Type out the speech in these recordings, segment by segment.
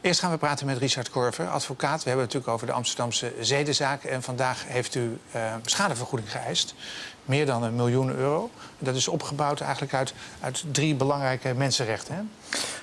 Eerst gaan we praten met Richard Korver, advocaat. We hebben het natuurlijk over de Amsterdamse zedenzaak. En vandaag heeft u schadevergoeding geëist. Meer dan €1 miljoen. Dat is opgebouwd eigenlijk uit 3 belangrijke mensenrechten, hè?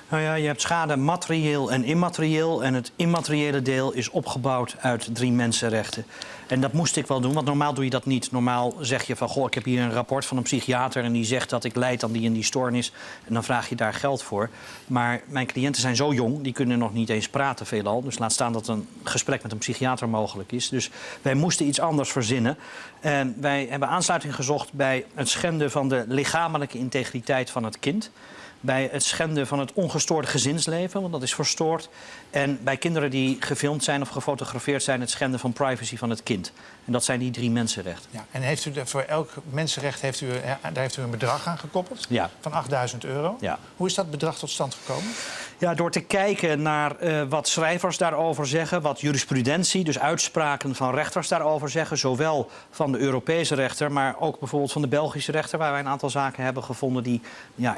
Nou ja, je hebt schade materieel en immaterieel. En het immateriële deel is opgebouwd uit 3 mensenrechten. En dat moest ik wel doen, want normaal doe je dat niet. Normaal zeg je van, goh, ik heb hier een rapport van een psychiater... en die zegt dat ik lijd aan die en die stoornis. En dan vraag je daar geld voor. Maar mijn cliënten zijn zo jong, die kunnen nog niet eens praten veelal. Dus laat staan dat een gesprek met een psychiater mogelijk is. Dus wij moesten iets anders verzinnen. En wij hebben aansluiting gezocht bij het schenden van de lichamelijke integriteit van het kind... bij het schenden van het ongestoorde gezinsleven, want dat is verstoord. En bij kinderen die gefilmd zijn of gefotografeerd zijn... het schenden van privacy van het kind. En dat zijn die 3 mensenrechten. Ja, en heeft u voor elk mensenrecht heeft u een bedrag aan gekoppeld? Ja. Van €8.000. Ja. Hoe is dat bedrag tot stand gekomen? Ja, door te kijken naar wat schrijvers daarover zeggen... wat jurisprudentie, dus uitspraken van rechters daarover zeggen... zowel van de Europese rechter, maar ook bijvoorbeeld van de Belgische rechter... waar wij een aantal zaken hebben gevonden die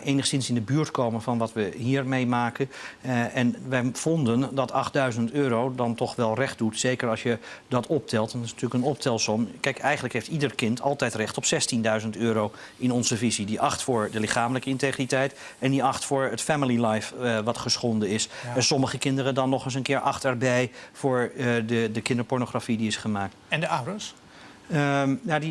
enigszins in de buurt komen... van wat we hier meemaken. En wij vonden dat €8.000 dan toch wel recht doet. Zeker als je dat optelt. En dat is natuurlijk een optelsom. Kijk, eigenlijk heeft ieder kind altijd recht op €16.000 in onze visie. Die 8 voor de lichamelijke integriteit... en die 8 voor het family life wat geschonden is. Ja. En sommige kinderen dan nog eens een keer 8 erbij... voor de kinderpornografie die is gemaakt. En de ouders?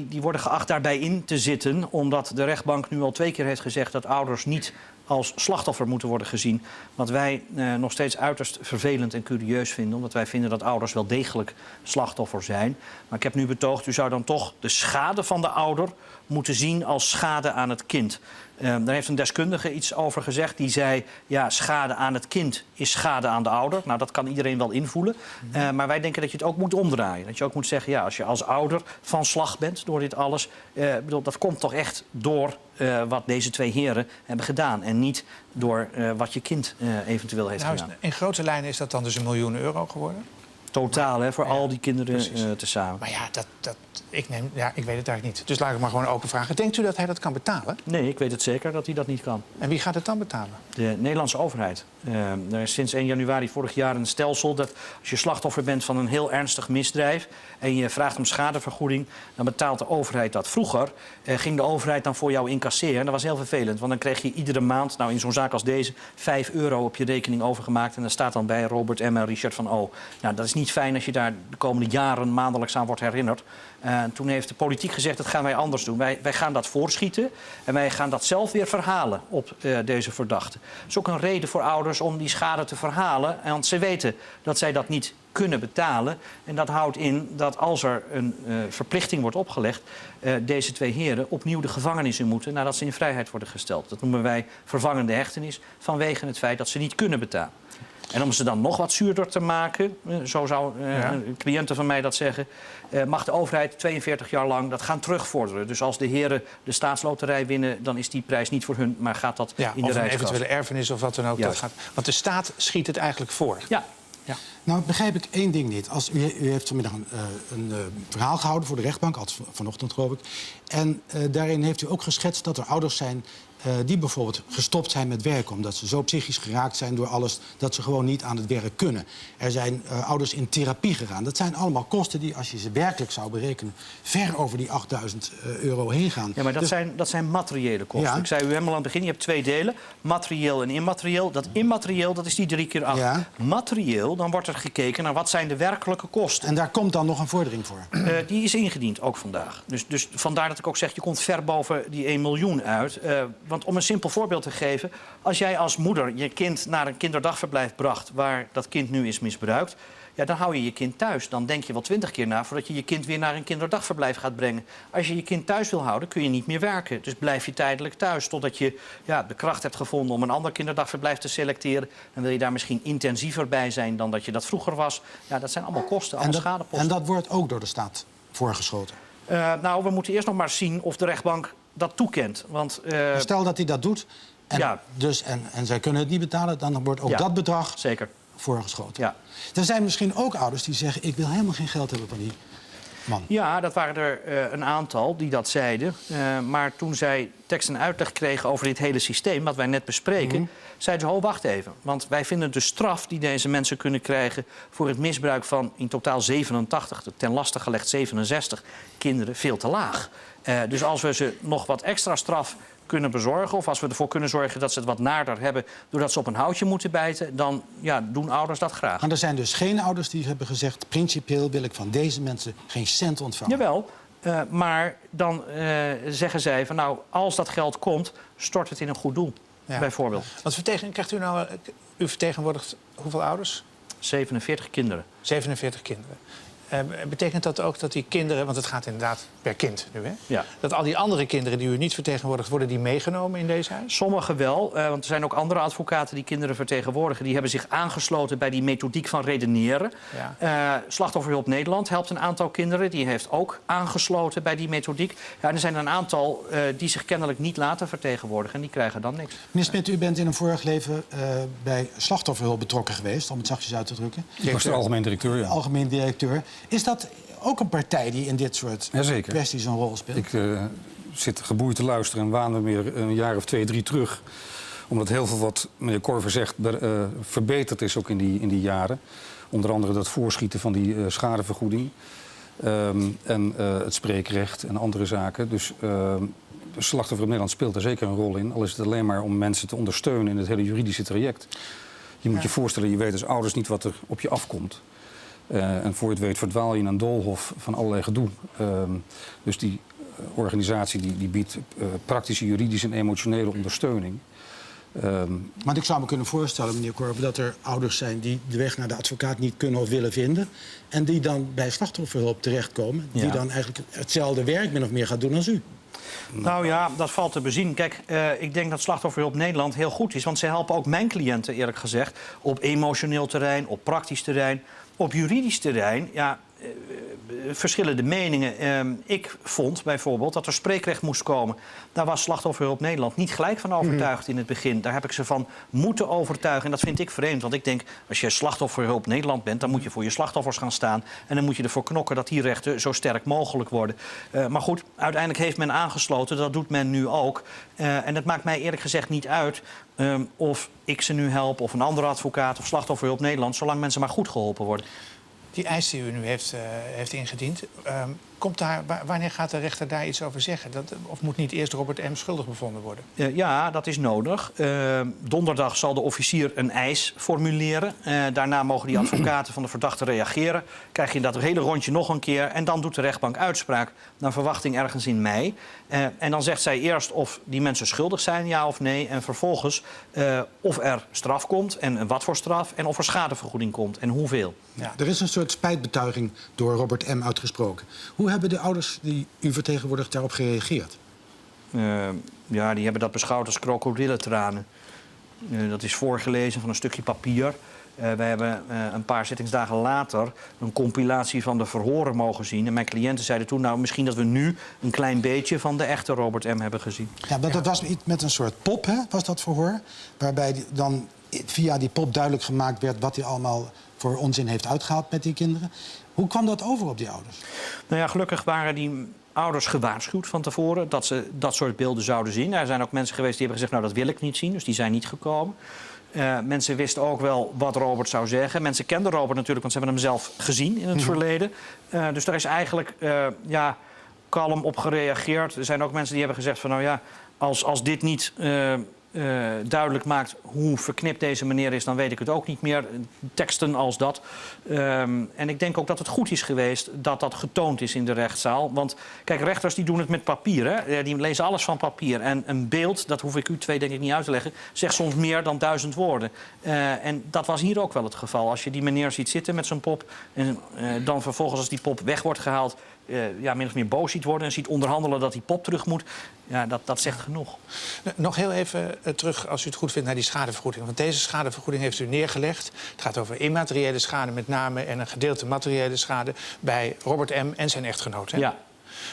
Die worden geacht daarbij in te zitten... omdat de rechtbank nu al 2 keer heeft gezegd... dat ouders niet als slachtoffer moeten worden gezien. Wat wij nog steeds uiterst vervelend en curieus vinden... omdat wij vinden dat ouders wel degelijk slachtoffer zijn. Maar ik heb nu betoogd, u zou dan toch de schade van de ouder... moeten zien als schade aan het kind. Daar heeft een deskundige iets over gezegd. Die zei, ja, schade aan het kind is schade aan de ouder. Nou, dat kan iedereen wel invoelen. Maar wij denken dat je het ook moet omdraaien. Dat je ook moet zeggen, ja, als je als ouder van slag bent door dit alles... dat komt toch echt door wat deze 2 heren hebben gedaan. En niet door wat je kind eventueel heeft gedaan. In grote lijnen is dat dan dus €1 miljoen geworden? Totaal, hè, voor al die kinderen tezamen. Maar ja, ik weet het eigenlijk niet. Dus laat ik maar gewoon open vragen. Denkt u dat hij dat kan betalen? Nee, ik weet het zeker dat hij dat niet kan. En wie gaat het dan betalen? De Nederlandse overheid. Er is sinds 1 januari vorig jaar een stelsel dat als je slachtoffer bent van een heel ernstig misdrijf... en je vraagt om schadevergoeding, dan betaalt de overheid dat. Vroeger ging de overheid dan voor jou incasseren. En dat was heel vervelend, want dan kreeg je iedere maand... nou, in zo'n zaak als deze, €5 op je rekening overgemaakt... en daar staat dan bij Robert M. en Richard van O. Nou, dat is niet fijn als je daar de komende jaren maandelijks aan wordt herinnerd. Toen heeft de politiek gezegd, dat gaan wij anders doen. Wij gaan dat voorschieten en wij gaan dat zelf weer verhalen op deze verdachten. Dat is ook een reden voor ouders om die schade te verhalen. Want ze weten dat zij dat niet kunnen betalen. En dat houdt in dat als er een verplichting wordt opgelegd... deze 2 heren opnieuw de gevangenis in moeten... nadat ze in vrijheid worden gesteld. Dat noemen wij vervangende hechtenis... vanwege het feit dat ze niet kunnen betalen. En om ze dan nog wat zuurder te maken, zo zou cliënten van mij dat zeggen... mag de overheid 42 jaar lang dat gaan terugvorderen. Dus als de heren de staatsloterij winnen, dan is die prijs niet voor hun... maar gaat dat in de reiskast. Of een eventuele erfenis of wat dan ook. Dat gaat, want de staat schiet het eigenlijk voor. Ja. Ja. Nou begrijp ik 1 ding niet. U heeft vanmiddag een verhaal gehouden voor de rechtbank, vanochtend geloof ik. En daarin heeft u ook geschetst dat er ouders zijn... die bijvoorbeeld gestopt zijn met werken... omdat ze zo psychisch geraakt zijn door alles... dat ze gewoon niet aan het werk kunnen. Er zijn ouders in therapie gegaan. Dat zijn allemaal kosten die, als je ze werkelijk zou berekenen... ver over die €8.000 heen gaan. Ja, maar dat zijn materiële kosten. Ja. Ik zei u helemaal aan het begin, je hebt 2 delen. Materieel en immaterieel. Dat immaterieel, dat is die 3 keer 8. Ja. Materieel, dan wordt er gekeken naar wat zijn de werkelijke kosten. En daar komt dan nog een vordering voor? Die is ingediend, ook vandaag. Dus vandaar dat ik ook zeg, je komt ver boven die 1 miljoen uit... Want om een simpel voorbeeld te geven... als jij als moeder je kind naar een kinderdagverblijf bracht... waar dat kind nu is misbruikt... ja, dan hou je je kind thuis. Dan denk je wel 20 keer na voordat je je kind weer naar een kinderdagverblijf gaat brengen. Als je je kind thuis wil houden, kun je niet meer werken. Dus blijf je tijdelijk thuis totdat je de kracht hebt gevonden... om een ander kinderdagverblijf te selecteren. Dan wil je daar misschien intensiever bij zijn dan dat je dat vroeger was. Ja, dat zijn allemaal kosten, allemaal schadeposten. En dat wordt ook door de staat voorgeschoten? Nou, we moeten eerst nog maar zien of de rechtbank dat toekent. Want, stel dat hij dat doet en zij kunnen het niet betalen... dan wordt ook dat bedrag voorgeschoten. Ja. Er zijn misschien ook ouders die zeggen... ik wil helemaal geen geld hebben van die man? Ja, dat waren er een aantal die dat zeiden. Maar toen zij tekst en uitleg kregen over dit hele systeem, wat wij net bespreken, zeiden ze, wacht even. Want wij vinden de straf die deze mensen kunnen krijgen voor het misbruik van in totaal 87, ten laste gelegd 67 kinderen, veel te laag. Dus als we ze nog wat extra straf kunnen bezorgen, of als we ervoor kunnen zorgen dat ze het wat naarder hebben doordat ze op een houtje moeten bijten, dan doen ouders dat graag. Maar er zijn dus geen ouders die hebben gezegd, principieel wil ik van deze mensen geen cent ontvangen. Jawel, maar dan zeggen zij van nou, als dat geld komt, stort het in een goed doel, bijvoorbeeld. Wat krijgt u nou, u vertegenwoordigt hoeveel ouders? 47 kinderen. 47 kinderen. Betekent dat ook dat die kinderen, want het gaat inderdaad per kind nu, hè? Ja. Dat al die andere kinderen die u niet vertegenwoordigt, worden die meegenomen in deze huis? Sommigen wel, want er zijn ook andere advocaten die kinderen vertegenwoordigen. Die hebben zich aangesloten bij die methodiek van redeneren. Ja. Slachtofferhulp Nederland helpt een aantal kinderen. Die heeft ook aangesloten bij die methodiek. Ja, en er zijn een aantal die zich kennelijk niet laten vertegenwoordigen. En die krijgen dan niks. Meneer Smit, u bent in een vorig leven bij slachtofferhulp betrokken geweest, om het zachtjes uit te drukken. Ik was de algemeen directeur, ja. Algemeen directeur. Is dat ook een partij die in dit soort kwesties een rol speelt? Ik zit geboeid te luisteren en waan me weer een jaar of 2, 3 terug. Omdat heel veel wat meneer Korver zegt verbeterd is ook in die jaren. Onder andere dat voorschieten van die schadevergoeding. En het spreekrecht en andere zaken. Dus Slachtofferhulp Nederland speelt er zeker een rol in. Al is het alleen maar om mensen te ondersteunen in het hele juridische traject. Je moet je voorstellen, je weet als ouders niet wat er op je afkomt. En voor je het weet verdwaal je in een doolhof van allerlei gedoe. Dus die organisatie die biedt praktische, juridische en emotionele ondersteuning. Want ik zou me kunnen voorstellen, meneer Korver, dat er ouders zijn die de weg naar de advocaat niet kunnen of willen vinden. En die dan bij slachtofferhulp terechtkomen. Die dan eigenlijk hetzelfde werk min of meer gaat doen als u. Nou ja, dat valt te bezien. Kijk, ik denk dat Slachtofferhulp Nederland heel goed is. Want ze helpen ook mijn cliënten, eerlijk gezegd, op emotioneel terrein, op praktisch terrein. Op juridisch terrein, verschillende meningen. Ik vond bijvoorbeeld dat er spreekrecht moest komen. Daar was Slachtofferhulp Nederland niet gelijk van overtuigd in het begin. Daar heb ik ze van moeten overtuigen. En dat vind ik vreemd. Want ik denk, als je Slachtofferhulp Nederland bent, dan moet je voor je slachtoffers gaan staan. En dan moet je ervoor knokken dat die rechten zo sterk mogelijk worden. Maar goed, uiteindelijk heeft men aangesloten. Dat doet men nu ook. En dat maakt mij eerlijk gezegd niet uit of ik ze nu help, of een andere advocaat, of Slachtofferhulp Nederland, zolang mensen maar goed geholpen worden. Die eis die u nu heeft ingediend, wanneer gaat de rechter daar iets over zeggen? Of moet niet eerst Robert M. schuldig bevonden worden? Ja, dat is nodig. Donderdag zal de officier een eis formuleren. Daarna mogen die advocaten van de verdachte reageren. Krijg je dat hele rondje nog een keer. En dan doet de rechtbank uitspraak naar verwachting ergens in mei. En dan zegt zij eerst of die mensen schuldig zijn, ja of nee. En vervolgens of er straf komt en wat voor straf. En of er schadevergoeding komt en hoeveel. Ja. Er is een soort spijtbetuiging door Robert M. uitgesproken. Hoe hebben de ouders die u vertegenwoordigt daarop gereageerd? Die hebben dat beschouwd als krokodillentranen. Dat is voorgelezen van een stukje papier. Wij hebben een paar zittingsdagen later een compilatie van de verhoren mogen zien. En mijn cliënten zeiden toen, nou, misschien dat we nu een klein beetje van de echte Robert M. hebben gezien. Ja, maar dat was iets met een soort pop, hè, was dat verhoor? Waarbij dan via die pop duidelijk gemaakt werd wat hij allemaal voor onzin heeft uitgehaald met die kinderen. Hoe kwam dat over op die ouders? Nou ja, gelukkig waren die ouders gewaarschuwd van tevoren dat ze dat soort beelden zouden zien. Er zijn ook mensen geweest die hebben gezegd, nou, dat wil ik niet zien. Dus die zijn niet gekomen. Mensen wisten ook wel wat Robert zou zeggen. Mensen kenden Robert natuurlijk, want ze hebben hem zelf gezien in het verleden. Dus daar is eigenlijk kalm op gereageerd. Er zijn ook mensen die hebben gezegd van, nou ja, als dit niet duidelijk maakt hoe verknipt deze meneer is, dan weet ik het ook niet meer. Teksten als dat. En ik denk ook dat het goed is geweest dat dat getoond is in de rechtszaal. Want kijk, rechters die doen het met papier. Hè? Die lezen alles van papier. En een beeld, dat hoef ik u twee denk ik niet uit te leggen, zegt soms meer dan 1000 woorden. En dat was hier ook wel het geval. Als je die meneer ziet zitten met zijn pop en dan vervolgens als die pop weg wordt gehaald, min of meer boos ziet worden en ziet onderhandelen dat die pop terug moet. Ja, dat zegt genoeg. Nog heel even terug, als u het goed vindt, naar die schadevergoeding. Want deze schadevergoeding heeft u neergelegd. Het gaat over immateriële schade met name en een gedeelte materiële schade bij Robert M. en zijn echtgenoot. Hè? Ja.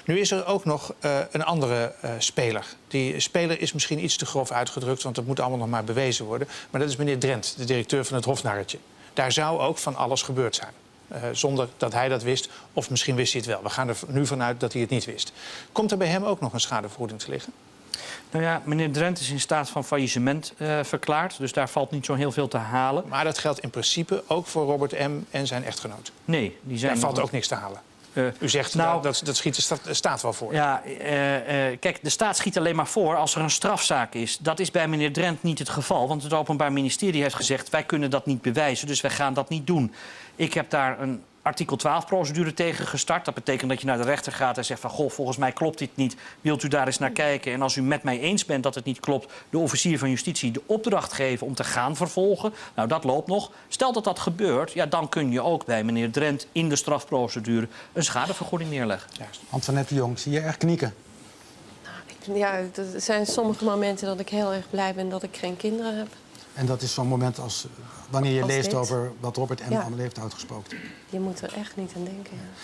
Nu is er ook nog een andere speler. Die speler is misschien iets te grof uitgedrukt, want dat moet allemaal nog maar bewezen worden. Maar dat is meneer Drent, de directeur van het Hofnarretje. Daar zou ook van alles gebeurd zijn. zonder dat hij dat wist. Of misschien wist hij het wel. We gaan er nu vanuit dat hij het niet wist. Komt er bij hem ook nog een schadevergoeding te liggen? Nou ja, meneer Drent is in staat van faillissement verklaard. Dus daar valt niet zo heel veel te halen. Maar dat geldt in principe ook voor Robert M. en zijn echtgenoot. Nee, die zijn Daar valt nog- ook niks te halen. U zegt, nou, dat schiet staat wel voor. Ja, kijk, de staat schiet alleen maar voor als er een strafzaak is. Dat is bij meneer Drent niet het geval. Want het Openbaar Ministerie heeft gezegd, wij kunnen dat niet bewijzen, dus wij gaan dat niet doen. Ik heb daar een artikel 12-procedure tegen gestart. Dat betekent dat je naar de rechter gaat en zegt van, goh, volgens mij klopt dit niet. Wilt u daar eens naar kijken? En als u met mij eens bent dat het niet klopt, de officier van justitie de opdracht geven om te gaan vervolgen. Nou, dat loopt nog. Stel dat dat gebeurt, ja, dan kun je ook bij meneer Drent in de strafprocedure een schadevergoeding neerleggen. Juist. Antoinette de Jong, zie je erg knieken? Ja, er zijn sommige momenten dat ik heel erg blij ben dat ik geen kinderen heb. En dat is zo'n moment als wanneer je Als leest dit. over wat Robert M. Ja. allemaal heeft uitgesproken. Je moet er echt niet aan denken. Ja.